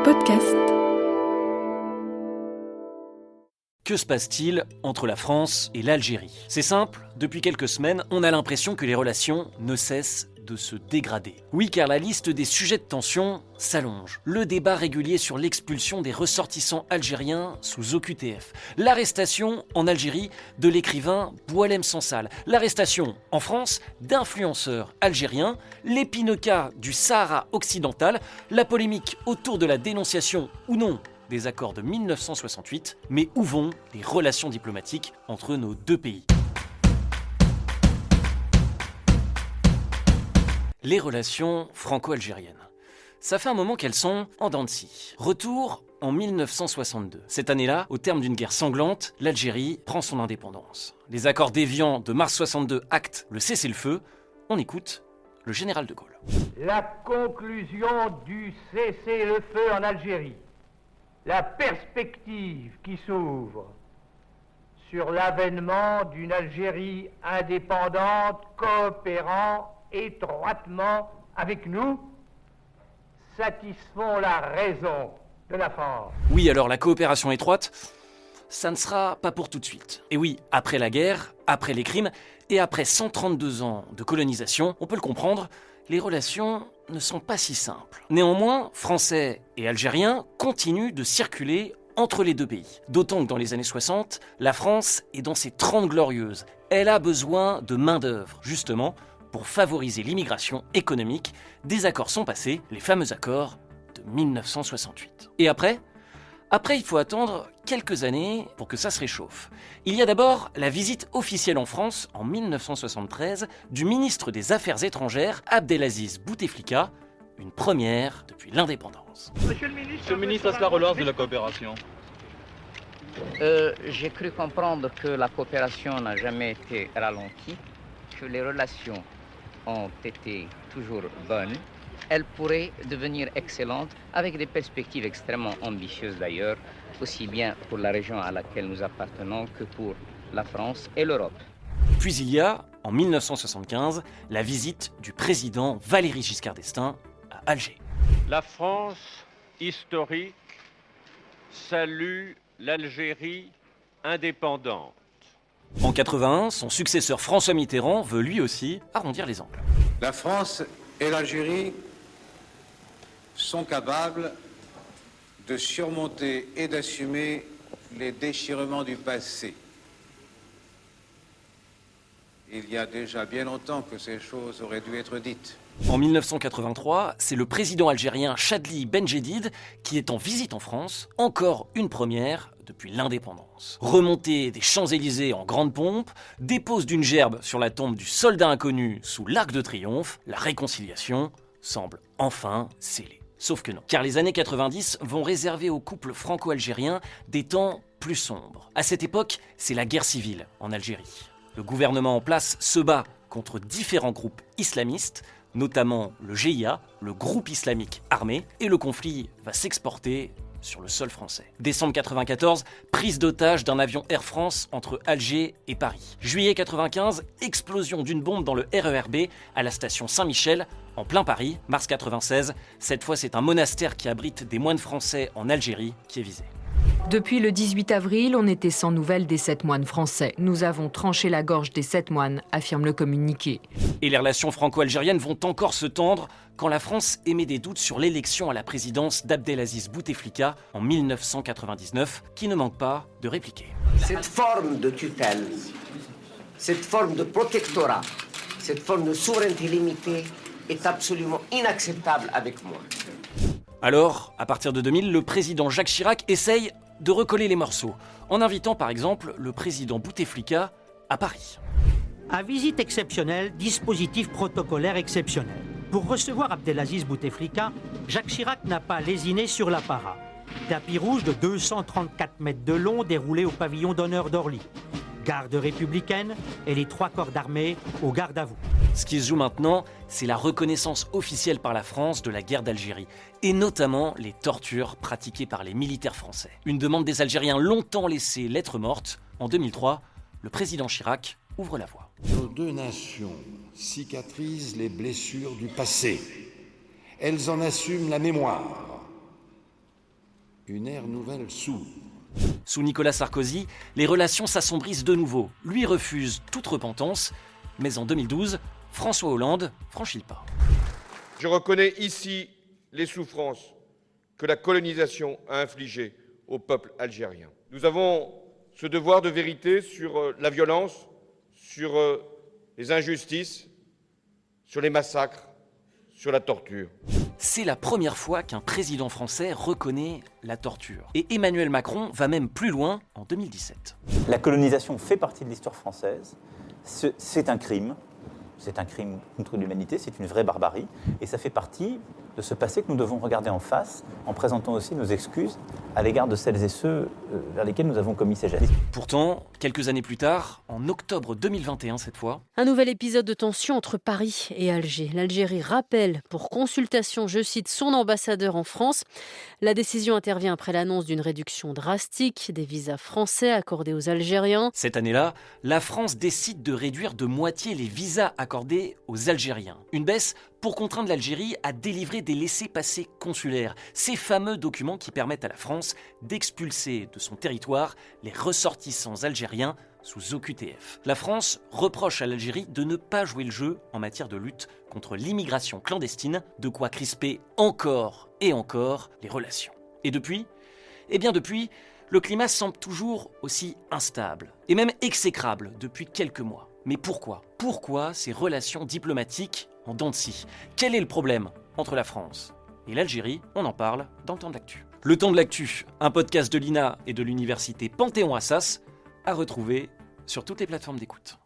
podcast. Que se passe-t-il entre la France et l'Algérie ? C'est simple, depuis quelques semaines, on a l'impression que les relations ne cessent de se dégrader. Oui, car la liste des sujets de tension s'allonge. Le débat régulier sur l'expulsion des ressortissants algériens sous OQTF. L'arrestation en Algérie de l'écrivain Boualem Sansal. L'arrestation en France d'influenceurs algériens. L'épineux cas du Sahara occidental. La polémique autour de la dénonciation ou non des accords de 1968, mais où vont les relations diplomatiques entre nos deux pays ? Les relations franco-algériennes. Ça fait un moment qu'elles sont en dents de scie. Retour en 1962. Cette année-là, au terme d'une guerre sanglante, l'Algérie prend son indépendance. Les accords d'Évian de mars 62 actent le cessez-le-feu. On écoute le général de Gaulle. La conclusion du cessez-le-feu en Algérie, la perspective qui s'ouvre sur l'avènement d'une Algérie indépendante, coopérant étroitement avec nous, satisfont la raison de la France. Oui, alors la coopération étroite, ça ne sera pas pour tout de suite. Et oui, après la guerre, après les crimes, et après 132 ans de colonisation, on peut le comprendre, les relations ne sont pas si simples. Néanmoins, Français et Algériens continuent de circuler entre les deux pays. D'autant que dans les années 60, la France est dans ses 30 glorieuses. Elle a besoin de main-d'œuvre, justement, pour favoriser l'immigration économique. Des accords sont passés, les fameux accords de 1968. Et après, il faut attendre quelques années pour que ça se réchauffe. Il y a d'abord la visite officielle en France, en 1973, du ministre des Affaires étrangères, Abdelaziz Bouteflika, une première depuis l'indépendance. Monsieur le ministre, est-ce la relance de la coopération ? J'ai cru comprendre que la coopération n'a jamais été ralentie, que les relations ont été toujours bonnes. Elles pourraient devenir excellentes, avec des perspectives extrêmement ambitieuses d'ailleurs, aussi bien pour la région à laquelle nous appartenons que pour la France et l'Europe. Puis il y a, en 1975, la visite du président Valéry Giscard d'Estaing à Alger. La France historique salue l'Algérie indépendante. En 81, son successeur François Mitterrand veut lui aussi arrondir les angles. La France et l'Algérie sont capables de surmonter et d'assumer les déchirements du passé. Il y a déjà bien longtemps que ces choses auraient dû être dites. En 1983, c'est le président algérien Chadli Benjedid qui est en visite en France, encore une première depuis l'indépendance. Remontée des Champs-Élysées en grande pompe, dépose d'une gerbe sur la tombe du soldat inconnu sous l'Arc de Triomphe, la réconciliation semble enfin scellée. Sauf que non, car les années 90 vont réserver au couple franco-algérien des temps plus sombres. À cette époque, c'est la guerre civile en Algérie. Le gouvernement en place se bat contre différents groupes islamistes, notamment le GIA, le groupe islamique armé, et le conflit va s'exporter sur le sol français. Décembre 94, prise d'otage d'un avion Air France entre Alger et Paris. Juillet 95, explosion d'une bombe dans le RER B à la station Saint-Michel, en plein Paris. Mars 96, cette fois c'est un monastère qui abrite des moines français en Algérie qui est visé. Depuis le 18 avril, on était sans nouvelles des 7 moines français. Nous avons tranché la gorge des 7 moines, affirme le communiqué. Et les relations franco-algériennes vont encore se tendre quand la France émet des doutes sur l'élection à la présidence d'Abdelaziz Bouteflika en 1999, qui ne manque pas de répliquer. Cette forme de tutelle, cette forme de protectorat, cette forme de souveraineté limitée est absolument inacceptable avec moi. Alors, à partir de 2000, le président Jacques Chirac essaye de recoller les morceaux, en invitant par exemple le président Bouteflika à Paris. À visite exceptionnelle, dispositif protocolaire exceptionnel. Pour recevoir Abdelaziz Bouteflika, Jacques Chirac n'a pas lésiné sur l'apparat. Tapis rouge de 234 mètres de long déroulé au pavillon d'honneur d'Orly. Garde républicaine et les 3 corps d'armée au garde à vous. Ce qui se joue maintenant, c'est la reconnaissance officielle par la France de la guerre d'Algérie, et notamment les tortures pratiquées par les militaires français. Une demande des Algériens longtemps laissée lettre morte. En 2003, le président Chirac ouvre la voie. Nos deux nations cicatrisent les blessures du passé. Elles en assument la mémoire. une ère nouvelle s'ouvre. Sous Nicolas Sarkozy, les relations s'assombrissent de nouveau. Lui refuse toute repentance, mais en 2012, François Hollande franchit le pas. Je reconnais ici les souffrances que la colonisation a infligées au peuple algérien. Nous avons ce devoir de vérité sur la violence, sur les injustices, sur les massacres, sur la torture. C'est la première fois qu'un président français reconnaît la torture. Et Emmanuel Macron va même plus loin en 2017. La colonisation fait partie de l'histoire française. C'est un crime. C'est un crime contre l'humanité, c'est une vraie barbarie. Et ça fait partie de ce passé que nous devons regarder en face, en présentant aussi nos excuses à l'égard de celles et ceux vers lesquels nous avons commis ces gestes. Pourtant, quelques années plus tard, en octobre 2021 cette fois, un nouvel épisode de tension entre Paris et Alger. L'Algérie rappelle pour consultation, je cite, son ambassadeur en France. La décision intervient après l'annonce d'une réduction drastique des visas français accordés aux Algériens. Cette année-là, la France décide de réduire de moitié les visas accordés aux Algériens. Une baisse pour contraindre l'Algérie à délivrer des laissez-passer consulaires, ces fameux documents qui permettent à la France d'expulser de son territoire les ressortissants algériens sous OQTF. La France reproche à l'Algérie de ne pas jouer le jeu en matière de lutte contre l'immigration clandestine, de quoi crisper encore et encore les relations. Et depuis ? Eh bien depuis, le climat semble toujours aussi instable, et même exécrable depuis quelques mois. Mais pourquoi ? Pourquoi ces relations diplomatiques en dents de scie ? Quel est le problème entre la France et l'Algérie ? On en parle dans le Temps de l'Actu. Le Temps de l'Actu, un podcast de l'INA et de l'université Panthéon-Assas, à retrouver sur toutes les plateformes d'écoute.